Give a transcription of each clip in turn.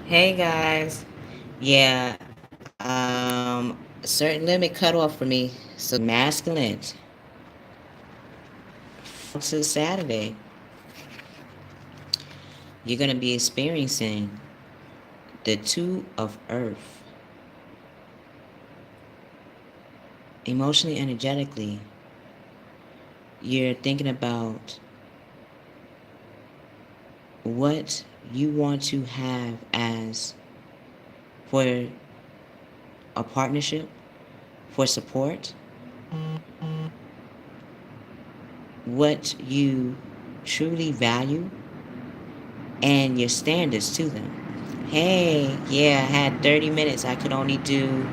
Hey guys. Yeah, certain limit cut off for me. So masculine to Saturday, you're gonna be experiencing the two of earth, emotionally, energetically. You're thinking about what you want to have as for a partnership, for support, what you truly value, and your standards to them. Hey, yeah, I had 30 minutes. I could only do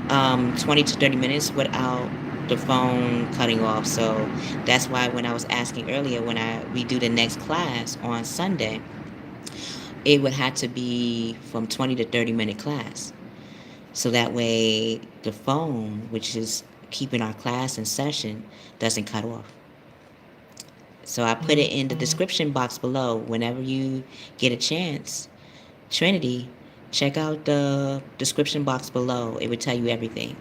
20 to 30 minutes without the phone cutting off. So that's why when I was asking earlier, when we do the next class on Sunday, it would have to be from 20 to 30-minute class. So that way the phone, which is keeping our class in session, doesn't cut off. So I put it in the description box below. Whenever you get a chance, Trinity, check out the description box below. It would tell you everything.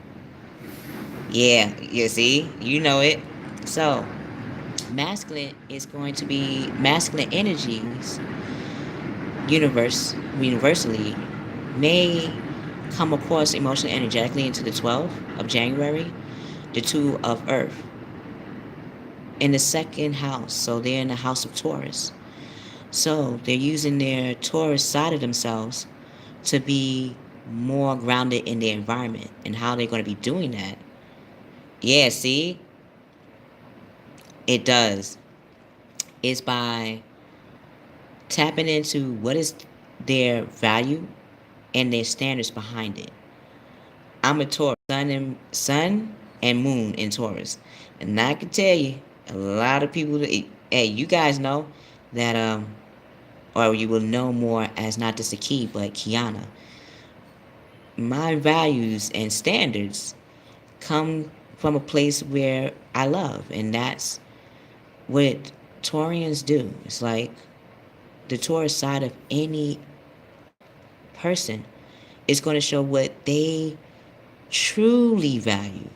Yeah, you see, you know it. So, masculine is going to be masculine energies, universally, may come across emotionally energetically into the 12th of January, the two of Earth, in the second house. So they're in the house of Taurus. So they're using their Taurus side of themselves to be more grounded in their environment. And how they're going to be doing that? Yeah, see, it does. Is by tapping into what is their value and their standards behind it. I'm a Taurus, sun and moon in Taurus, and I can tell you, a lot of people. Hey, you guys know that, or you will know more as not just a key, but Kiana. My values and standards come from a place where I love, and that's what Taurians do. It's like the Taurus side of any person is going to show what they truly value.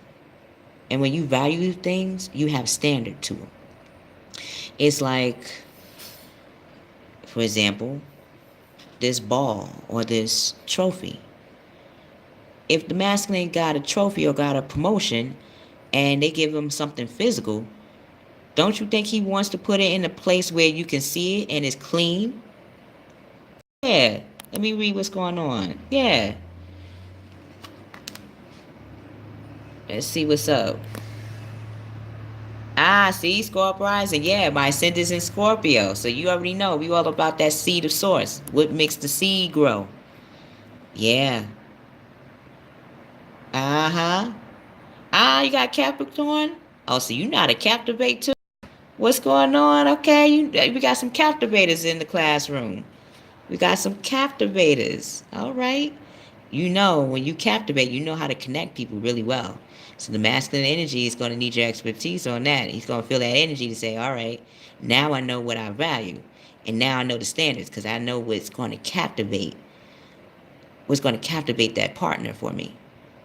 And when you value things, you have standard to them. It's like, for example, this ball or this trophy. If the masculine got a trophy or got a promotion and they give him something physical, don't you think he wants to put it in a place where you can see it and it's clean? Yeah. Let me read what's going on. Yeah. Let's see what's up. Ah, see, Scorpio rising. Yeah, my ascendant's in Scorpio. So you already know. We all about that seed of source. What makes the seed grow? Yeah. Uh-huh. Ah, you got Capricorn? Oh, so you know how to captivate too? What's going on? Okay, we got some captivators in the classroom. We got some captivators. All right. You know, when you captivate, you know how to connect people really well. So the masculine energy is going to need your expertise on that. He's going to feel that energy to say, all right, now I know what I value. And now I know the standards because I know what's going to captivate that partner for me.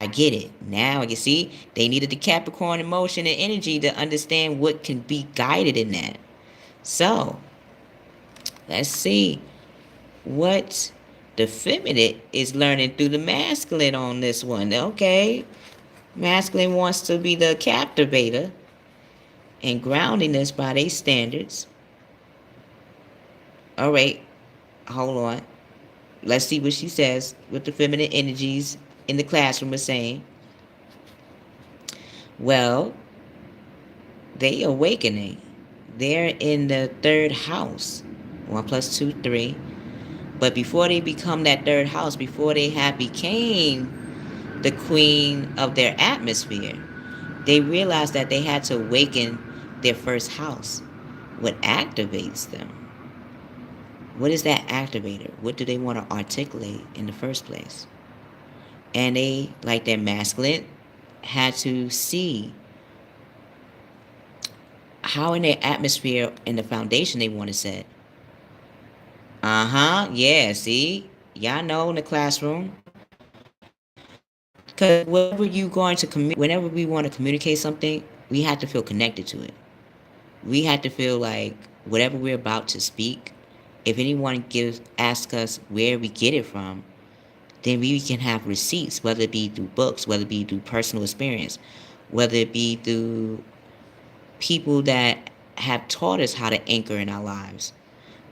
I get it. Now I can see they needed the Capricorn emotion and energy to understand what can be guided in that. So let's see what the feminine is learning through the masculine on this one. Okay. Masculine wants to be the captivator and grounding us by their standards. All right. Hold on. Let's see what she says, what the feminine energies in the classroom are saying. Well, they awakening. They're in the third house. 1 plus 2, 3. But before they become that third house, before they have became the queen of their atmosphere, they realized that they had to awaken their first house. What activates them? What is that activator? What do they want to articulate in the first place? And they, like their masculine, had to see how in their atmosphere and the foundation they want to set. Uh-huh. Yeah, see? y'all know in the classroom, because whenever we want to communicate something, we have to feel connected to it. We have to feel like whatever we're about to speak, if anyone asks us where we get it from, then we can have receipts, whether it be through books, whether it be through personal experience, whether it be through people that have taught us how to anchor in our lives.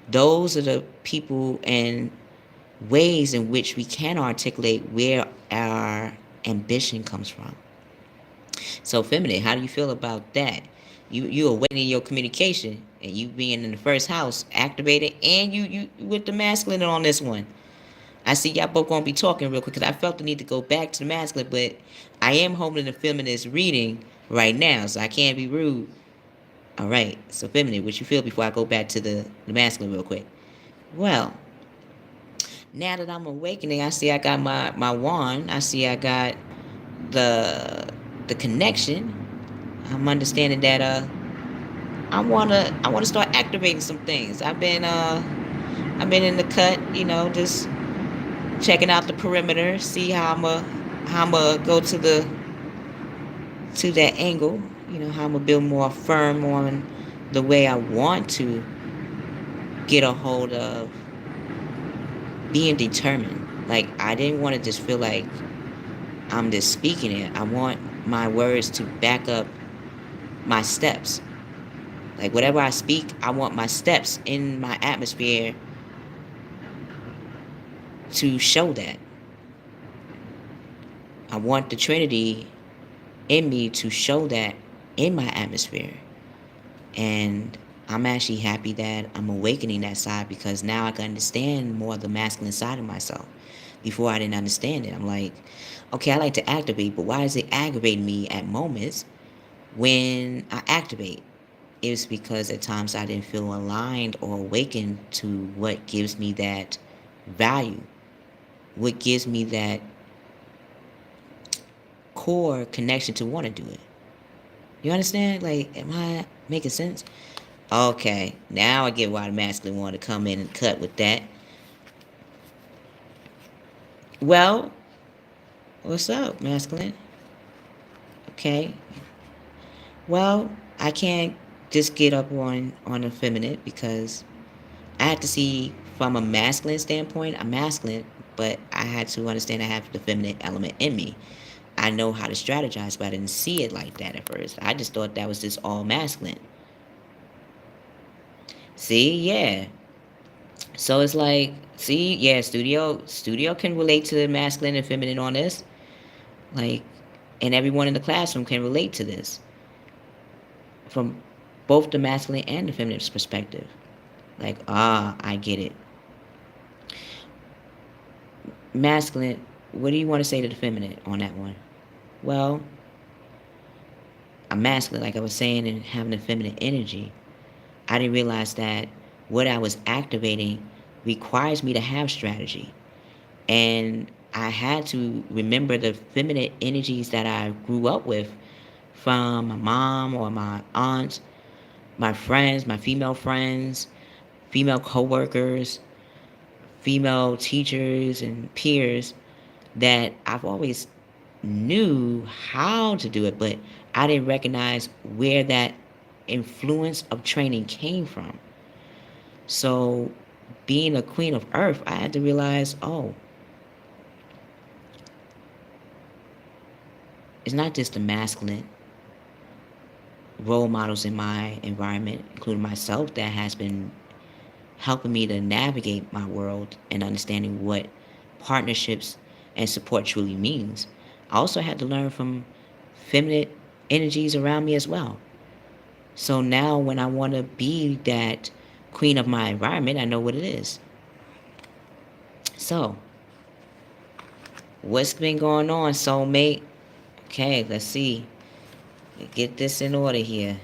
Those are the people and ways in which we can articulate where our ambition comes from. So, feminine, how do you feel about that? You awakening your communication and you being in the first house activated, and you with the masculine on this one. I see y'all both gonna be talking real quick because I felt the need to go back to the masculine, but I am holding the feminist reading right now, so I can't be rude. All right, so feminine, what you feel before I go back to the masculine real quick? Well, now that I'm awakening, I see I got my wand. I see I got the the connection. I'm understanding that I wanna start activating some things. I've been in the cut, just checking out the perimeter, see how I'm go to that angle, how I'm gonna build more firm on the way I want to get a hold of being determined. Like I didn't want to just feel like I'm just speaking it. I want my words to back up my steps. Like whatever I speak, I want my steps in my atmosphere to show that. I want the Trinity in me to show that in my atmosphere. And I'm actually happy that I'm awakening that side because now I can understand more of the masculine side of myself. Before I didn't understand it. I'm like, okay, I like to activate, but why is it aggravating me at moments when I activate? It's because at times I didn't feel aligned or awakened to what gives me that value, what gives me that core connection to want to do it. You understand? Like, am I making sense? Okay, now I get why the masculine wanted to come in and cut with that. Well, what's up, masculine? Okay. Well, I can't just get up on a feminine because I had to see from a masculine standpoint, I'm masculine, but I had to understand I have the feminine element in me. I know how to strategize, but I didn't see it like that at first. I just thought that was just all masculine. See, yeah. So it's like, see, yeah, studio can relate to the masculine and feminine on this. Like, and everyone in the classroom can relate to this from both the masculine and the feminine perspective. Like, I get it. Masculine, what do you want to say to the feminine on that one? Well, I'm masculine, like I was saying, and having the feminine energy. I didn't realize that what I was activating requires me to have strategy. And I had to remember the feminine energies that I grew up with from my mom or my aunts, my friends, my female coworkers, female teachers and peers that I've always knew how to do it, but I didn't recognize where that influence of training came from. So, being a queen of earth, I had to realize, oh, it's not just the masculine role models in my environment, including myself, that has been helping me to navigate my world and understanding what partnerships and support truly means. I also had to learn from feminine energies around me as well. So now when I want to be that queen of my environment, I know what it is. So, what's been going on, soulmate? Okay, let's see. Get this in order here.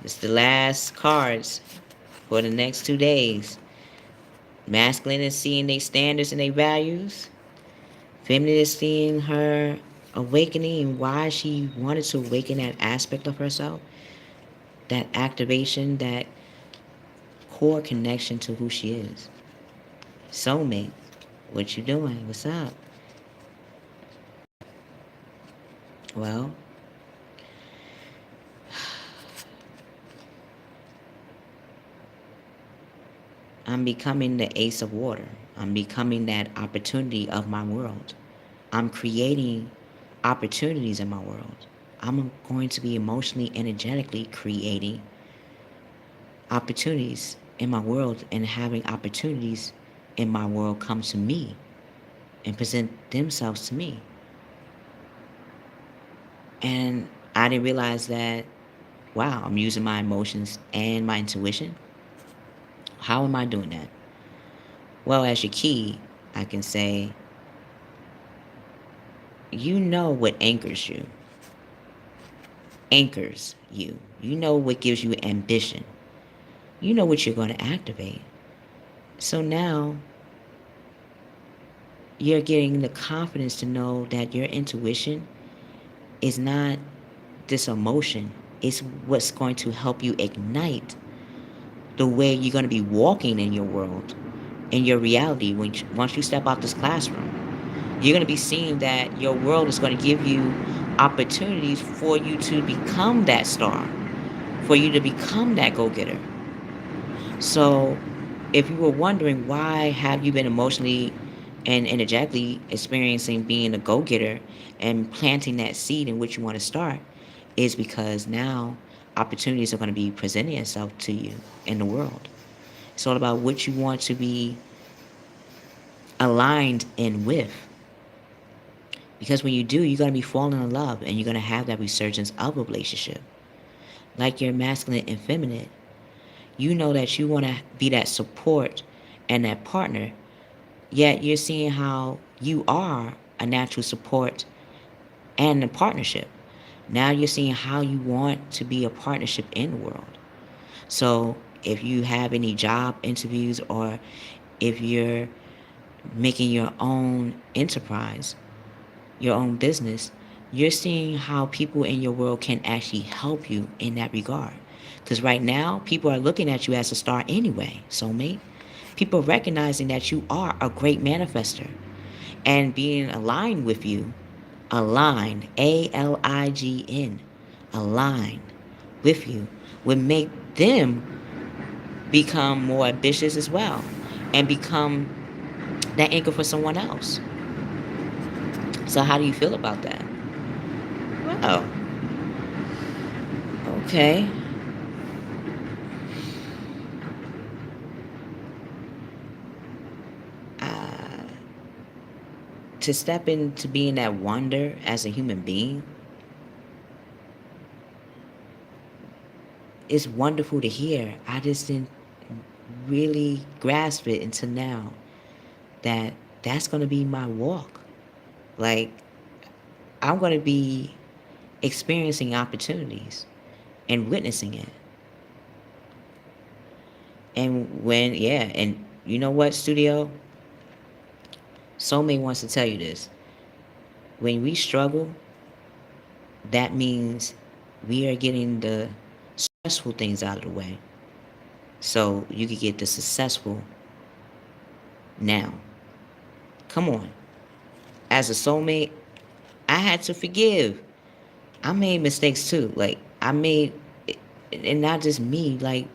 It's the last cards for the next 2 days. Masculine is seeing their standards and their values. Feminine is seeing her awakening and why she wanted to awaken that aspect of herself. That activation, that core connection to who she is. Soulmate. What you doing? What's up? Well, I'm becoming the ace of water. I'm becoming that opportunity of my world. I'm creating opportunities in my world. I'm going to be emotionally, energetically creating opportunities in my world, and having opportunities in my world come to me and present themselves to me. And I didn't realize that, wow, I'm using my emotions and my intuition. How am I doing that? Well, as your key, I can say, you know what anchors you. Anchors you. You know what gives you ambition. You know what you're going to activate. So now you're getting the confidence to know that your intuition is not this emotion. It's what's going to help you ignite the way you're going to be walking in your world, in your reality. Once you step out this classroom, you're going to be seeing that your world is going to give you opportunities for you to become that star, for you to become that go-getter. So if you were wondering why have you been emotionally and energetically experiencing being a go-getter and planting that seed in which you want to start, is because now opportunities are going to be presenting itself to you in the world. It's all about what you want to be aligned in with. Because when you do, you're going to be falling in love and you're going to have that resurgence of a relationship. Like you're masculine and feminine, you know that you want to be that support and that partner, yet you're seeing how you are a natural support and a partnership. Now you're seeing how you want to be a partnership in the world. So if you have any job interviews, or if you're making your own enterprise, your own business, you're seeing how people in your world can actually help you in that regard. Because right now, people are looking at you as a star anyway, soulmate. People are recognizing that you are a great manifester. And being aligned with you, aligned, ALIGN, aligned with you, would make them become more ambitious as well and become that anchor for someone else. So how do you feel about that? Well, okay. Uh, to step into being that wonder as a human being is wonderful to hear. I just didn't really grasp it until now, that that's going to be my walk. Like, I'm going to be experiencing opportunities and witnessing it. And when, yeah, and you know what, studio? Soulmate wants to tell you this. When we struggle, that means we are getting the stressful things out of the way. So you could get the successful now. Come on. As a soulmate, I had to forgive. I made mistakes too. Like, I made, and not just me, like,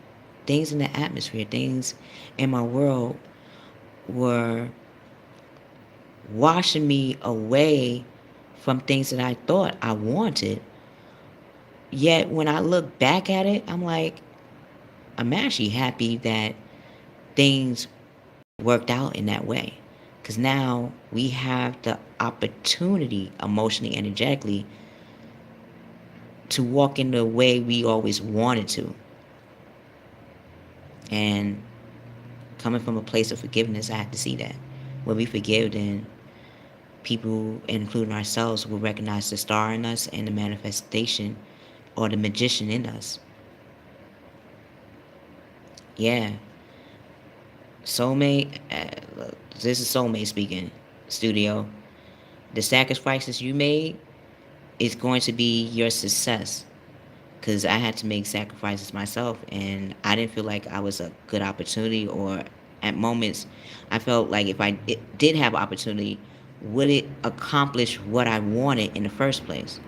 things in the atmosphere, things in my world were washing me away from things that I thought I wanted. Yet when I look back at it, I'm like, I'm actually happy that things worked out in that way. Because now we have the opportunity, emotionally, energetically, to walk in the way we always wanted to. And coming from a place of forgiveness, I have to see that. When we forgive, then people, including ourselves, will recognize the star in us and the manifestation or the magician in us. Yeah. Soulmate, this is Soulmate speaking, studio. The sacrifices you made is going to be your success. Because I had to make sacrifices myself, and I didn't feel like I was a good opportunity or at moments I felt like if did have opportunity, would it accomplish what I wanted in the first place?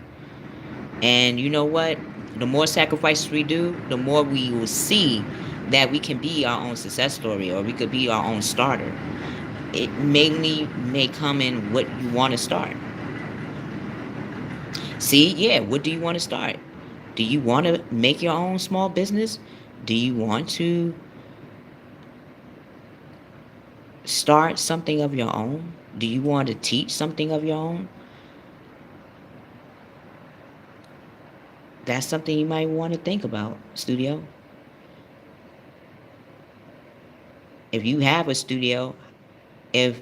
And you know what? The more sacrifices we do, the more we will see that we can be our own success story, or we could be our own starter. It mainly may come in what you want to start. See, yeah, what do you want to start? Do you want to make your own small business? Do you want to start something of your own? Do you want to teach something of your own? That's something you might want to think about, studio. If you have a studio, if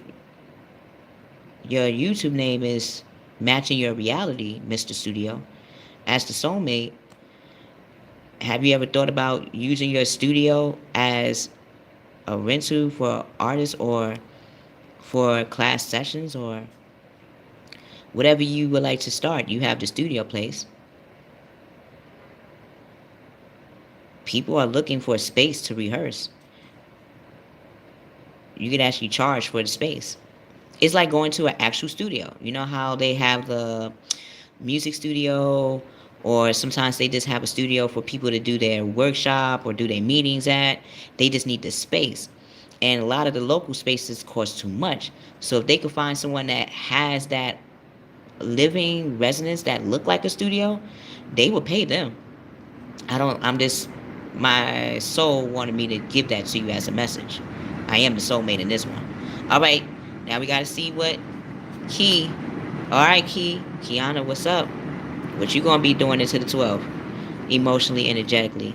your YouTube name is matching your reality, Mr. Studio, as the soulmate, have you ever thought about using your studio as a rental for artists, or for class sessions, or whatever you would like to start? You have the studio place. People are looking for a space to rehearse. You could actually charge for the space. It's like going to an actual studio. You know how they have the music studio, or sometimes they just have a studio for people to do their workshop or do their meetings at. They just need the space. And a lot of the local spaces cost too much. So if they could find someone that has that living residence that look like a studio, they would pay them. I'm just, my soul wanted me to give that to you as a message. I am the soulmate in this one. All right, now we got to see what Key. All right, Kiana, what's up? What you gonna be doing into the 12, emotionally, energetically,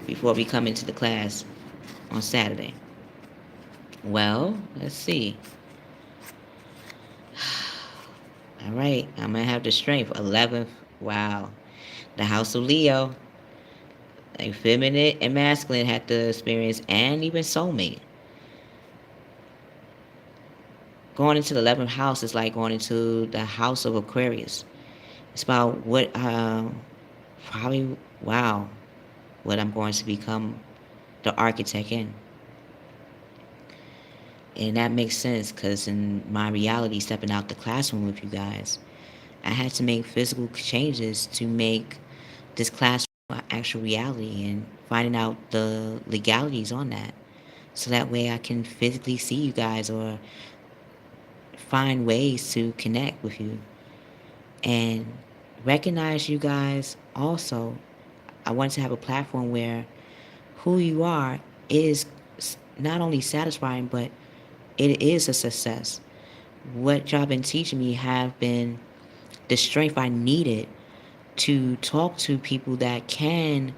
before we come into the class on Saturday? Well, let's see. All right, I'm gonna have the strength. 11th. Wow, the House of Leo. Like feminine and masculine had the experience, and even soulmate. Going into the 11th house is like going into the house of Aquarius. It's about what, probably, wow, what I'm going to become the architect in. And that makes sense because in my reality, stepping out the classroom with you guys, I had to make physical changes to make this classroom an actual reality, and finding out the legalities on that. So that way I can physically see you guys, or find ways to connect with you and recognize you guys. Also, I want to have a platform where who you are is not only satisfying, but it is a success. What y'all been teaching me have been the strength I needed to talk to people that can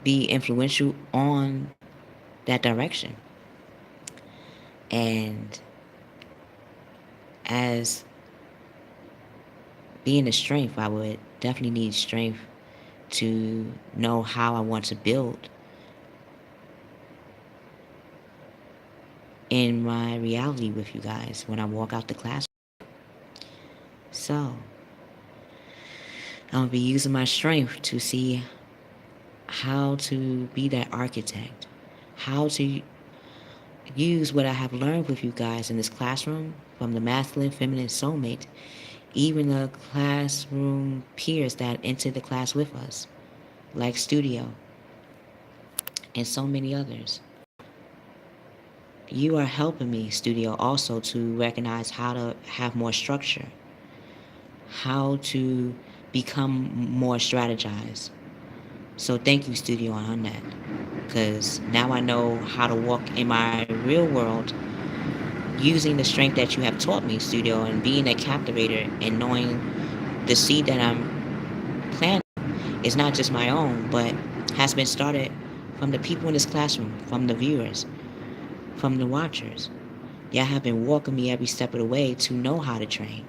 be influential on that direction. And as being a strength, I would definitely need strength to know how I want to build in my reality with you guys when I walk out the classroom. So, I'm going to be using my strength to see how to be that architect, how to use what I have learned with you guys in this classroom, from the masculine, feminine, soulmate, even the classroom peers that enter the class with us, like Studio and so many others. You are helping me, Studio, also to recognize how to have more structure, how to become more strategized. So thank you, Studio, on that. Because now I know how to walk in my real world using the strength that you have taught me, Studio, and being a captivator, and knowing the seed that I'm planting is not just my own, but has been started from the people in this classroom, from the viewers, from the watchers. Y'all have been walking me every step of the way to know how to train,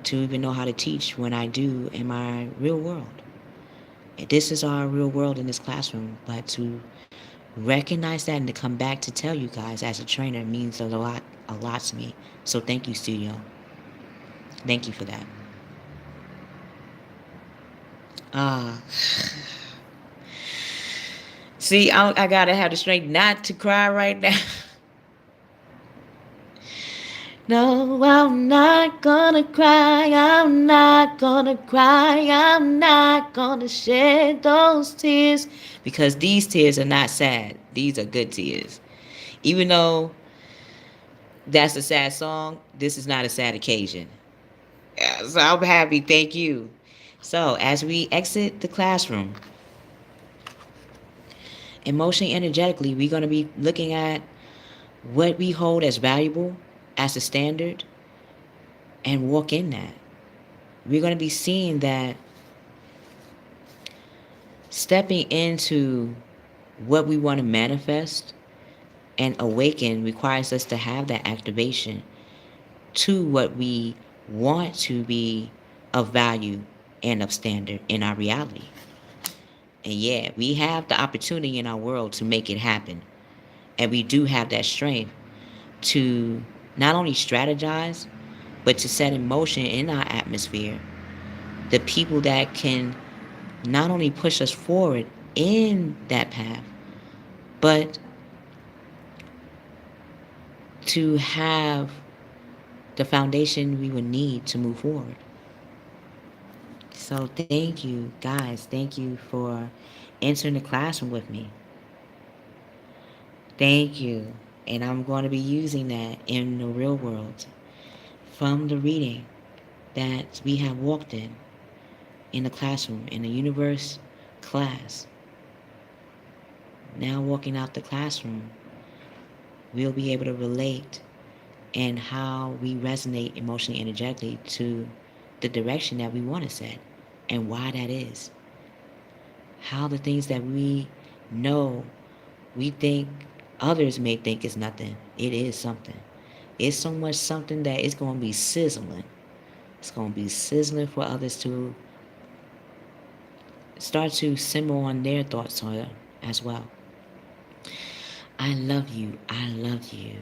to even know how to teach when I do in my real world. This is our real world in this classroom, but to recognize that and to come back to tell you guys as a trainer means a lot to me. So thank you, Studio. Thank you for that. Uh, See, I gotta have the strength not to cry right now. No, I'm not gonna cry. I'm not gonna cry. I'm not gonna shed those tears. Because these tears are not sad. These are good tears. Even though that's a sad song, this is not a sad occasion. Yeah, so I'm happy. Thank you. So, as we exit the classroom, emotionally, energetically, we're going to be looking at what we hold as valuable, as a standard, and walk in that. We're going to be seeing that stepping into what we want to manifest and awaken requires us to have that activation to what we want to be of value and of standard in our reality. And yeah, we have the opportunity in our world to make it happen. And we do have that strength to not only strategize, but to set in motion in our atmosphere the people that can not only push us forward in that path, but to have the foundation we would need to move forward. So thank you, guys. Thank you for entering the classroom with me. Thank you. And I'm going to be using that in the real world from the reading that we have walked in the classroom, in the universe class. Now walking out the classroom, we'll be able to relate and how we resonate emotionally, energetically to the direction that we want to set and why that is. How the things that we know, we think others may think is nothing, it is something. It's so much something that it's going to be sizzling. It's going to be sizzling for others to start to simmer on their thoughts on it as well. I love you. I love you.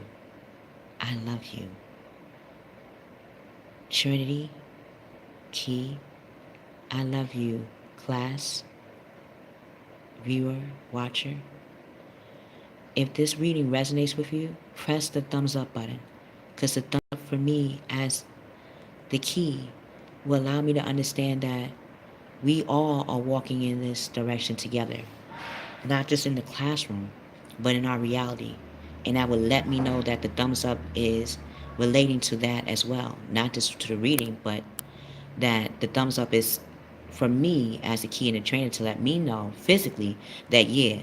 I love you. Trinity, Key, I love you. Class, viewer, watcher. If this reading resonates with you, press the thumbs up button. Because the thumbs up for me as the key will allow me to understand that we all are walking in this direction together. Not just in the classroom, but in our reality. And that will let me know that the thumbs up is relating to that as well. Not just to the reading, but that the thumbs up is for me as a key and a trainer to let me know physically that yeah,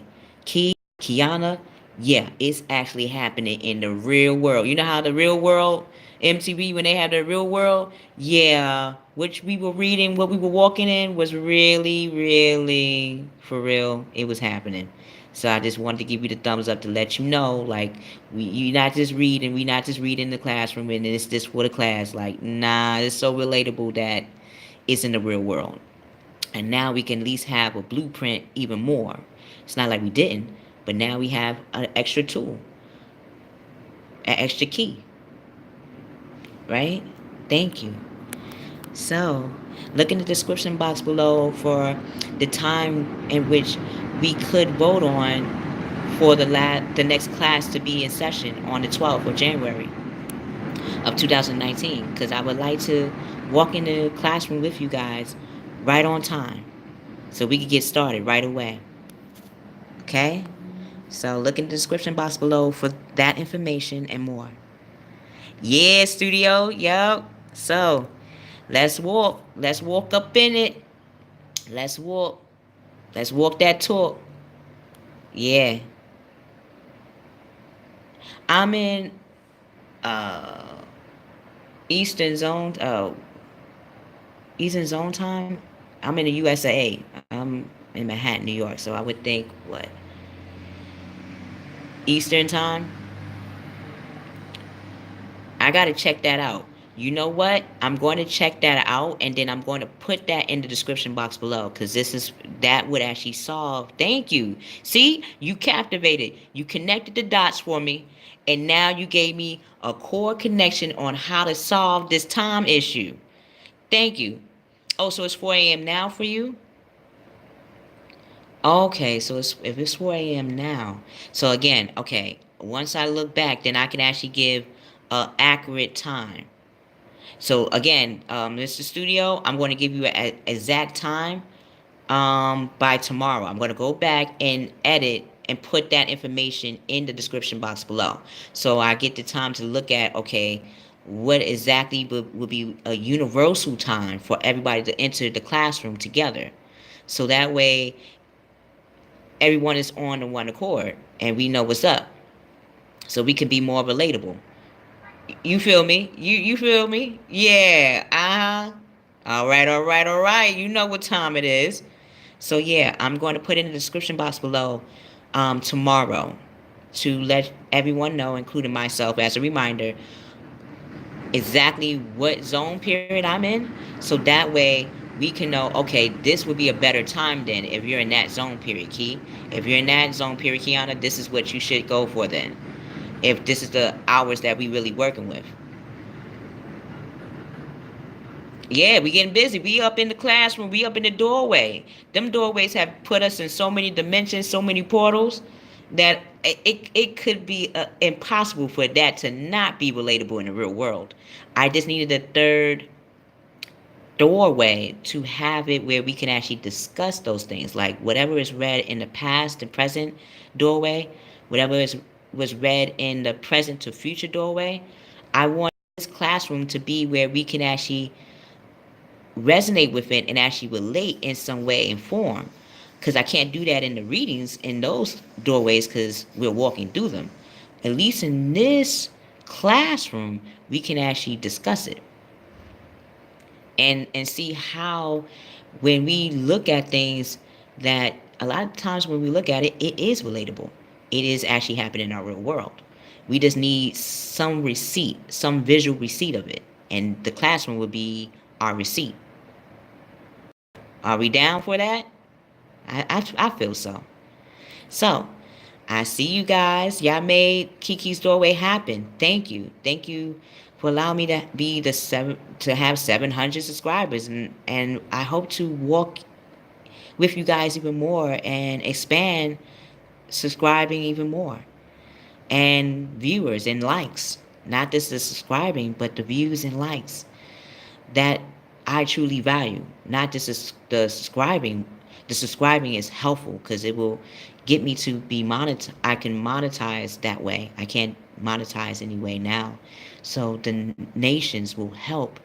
Kiana, yeah, it's actually happening in the real world. You know how the real world MTV when they have the real world, yeah, which we were reading, what we were walking in was really, really for real. It was happening. So I just wanted to give you the thumbs up to let you know, like you not just reading, we not just reading in the classroom and it's just for the class. Like nah, it's so relatable that it's in the real world. And now we can at least have a blueprint even more. It's not like we didn't, but now we have an extra tool, an extra key, right? Thank you. So, look in the description box below for the time in which we could vote on for the next class to be in session on the 12th of January of 2019 because I would like to walk in the classroom with you guys right on time so we can get started right away. Okay? So look in the description box below for that information and more. Yeah, studio. Yup. So let's walk. Let's walk up in it. Let's walk. Let's walk that talk. Yeah. I'm in uh Eastern Zone. Eastern Zone time. I'm in the USA. I'm in Manhattan, New York. So I would think what Eastern time. I got to check that out. You know what? I'm going to check that out and then I'm going to put that in the description box below because that would actually solve. Thank you. See, you captivated. You connected the dots for me and now you gave me a core connection on how to solve this time issue. Thank you. Oh, so it's 4 a.m. now for you? Okay, so if it's 4 a.m. now, so again, okay, once I look back, then I can actually give a accurate time. So again, Mr. Studio, I'm going to give you an exact time by tomorrow. I'm going to go back and edit and put that information in the description box below. So I get the time to look at, okay, what exactly would be a universal time for everybody to enter the classroom together. So that way, everyone is on the one accord and we know what's up. So we can be more relatable. You feel me? You feel me? Yeah. Uh-huh. All right, all right, all right. You know what time it is. So yeah, I'm going to put in the description box below tomorrow to let everyone know, including myself as a reminder, exactly what zone period I'm in. So that way we can know, okay, this would be a better time then if you're in that zone period, Key. If you're in that zone period, Kiana, this is what you should go for then. If this is the hours that we really working with. Yeah, we getting busy. We up in the classroom. We up in the doorway. Them doorways have put us in so many dimensions, so many portals, that it could be impossible for that to not be relatable in the real world. I just needed a third doorway to have it where we can actually discuss those things. Like whatever is read in the past and present doorway, whatever is was read in the present to future doorway. I want this classroom to be where we can actually resonate with it and actually relate in some way and form. Because I can't do that in the readings in those doorways because we're walking through them. At least in this classroom, we can actually discuss it and see how when we look at things that a lot of times when we look at it, it is relatable. It is actually happening in our real world. We just need some receipt, some visual receipt of it. And the classroom would be our receipt. Are we down for that? I feel so. So, I see you guys. Y'all made Keykeys Doorway happen. Thank you. Thank you for allowing me to be to have 700 subscribers, and I hope to walk with you guys even more and expand subscribing even more and viewers and likes. Not just the subscribing, but the views and likes that I truly value. Not just the subscribing. The subscribing is helpful because it will get me to be monetized. I can monetize that way. I can't monetize anyway now. So the nations will help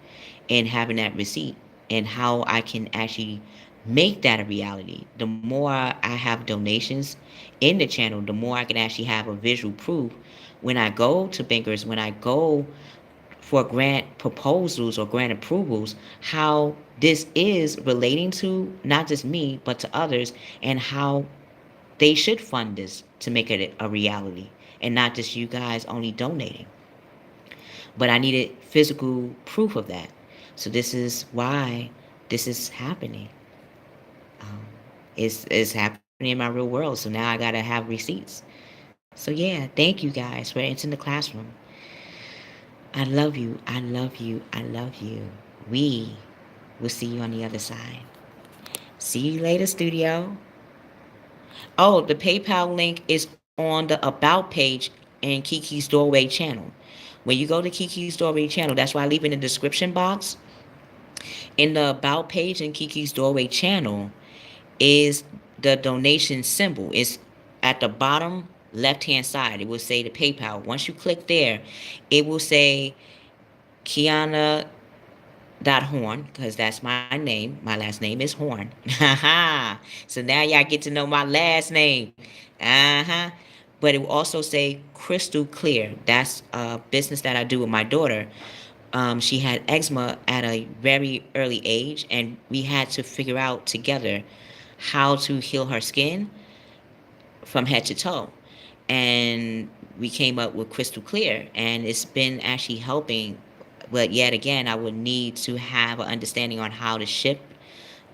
in having that receipt and how I can actually make that a reality. The more I have donations in the channel, the more I can actually have a visual proof when I go to bankers, when I go for grant proposals or grant approvals, how this is relating to not just me, but to others, and how they should fund this to make it a reality and not just you guys only donating. But I needed physical proof of that. So this is why this is happening. Um, it's happening in my real world. So now I gotta have receipts. So yeah, thank you guys for entering the classroom. I love you. I love you. I love you. We will see you on the other side. See you later, studio. Oh, the PayPal link is on the About page in Keykeys Doorway channel. When you go to Keykeys Doorway channel, that's why I leave in the description box. In the About page in Keykeys Doorway channel is the donation symbol. It's at the bottom left hand side. It will say the PayPal. Once you click there, it will say Kiana dot Horn, because that's my name. My last name is Horn. So now y'all get to know my last name. Uh-huh. But it will also say crystal clear. That's a business that I do with my daughter. She had eczema at a very early age, and we had to figure out together how to heal her skin from head to toe. And we came up with crystal clear, and it's been actually helping. But yet again, I would need to have an understanding on how to ship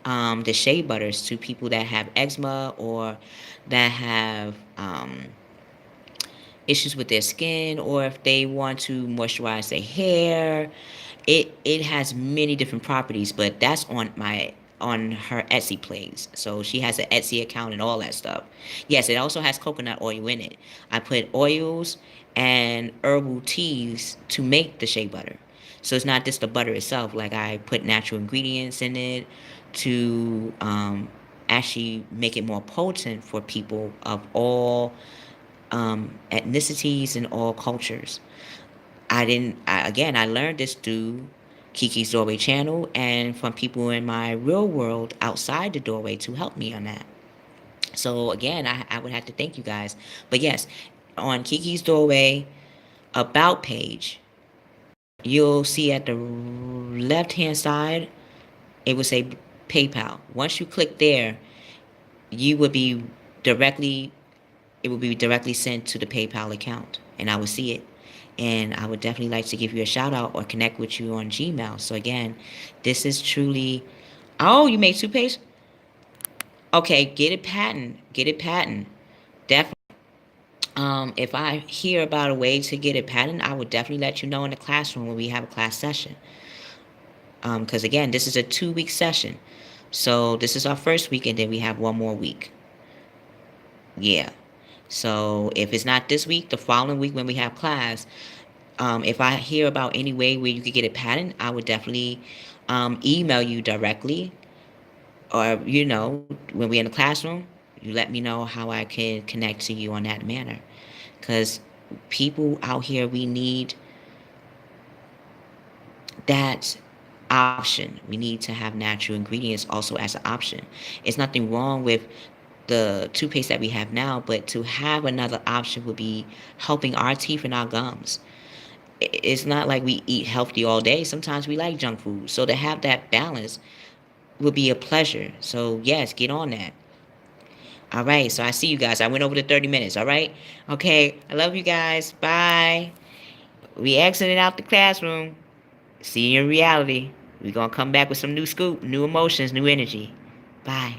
the shea butters to people that have eczema or that have issues with their skin, or if they want to moisturize their hair. It has many different properties, but that's on my on her Etsy plays. So she has an Etsy account and all that stuff. Yes, it also has coconut oil in it. I put oils and herbal teas to make the shea butter. So it's not just the butter itself. Like I put natural ingredients in it to actually make it more potent for people of all ethnicities and all cultures. I learned this through Keykeys Doorway channel and from people in my real world outside the doorway to help me on that. So again, I would have to thank you guys. But yes, on Keykeys Doorway about page, you'll see at the left hand side, it will say PayPal. Once you click there, you would be directly it will be directly sent to the PayPal account and I will see it. And I would definitely like to give you a shout out or connect with you on Gmail. So again, this is truly. Oh, you made 2 pages? Okay, get it patent. Get it patent. Definitely. If I hear about a way to get it patent, I would definitely let you know in the classroom when we have a class session. Because again, this is a 2 week session. So this is our first week and then we have one more week. Yeah. So if it's not this week, the following week when we have class, if I hear about any way where you could get a patent, I would definitely email you directly. Or, when we're in the classroom, you let me know how I can connect to you on that manner. Because people out here, we need that option. We need to have natural ingredients also as an option. It's nothing wrong with the toothpaste that we have now, but to have another option would be helping our teeth and our gums. It's not like we eat healthy all day. Sometimes we like junk food. So to have that balance would be a pleasure. So yes, get on that. All right. So I see you guys. I went over the 30 minutes. All right. Okay. I love you guys. Bye. We exited out the classroom. See you in reality. We're going to come back with some new scoop, new emotions, new energy. Bye.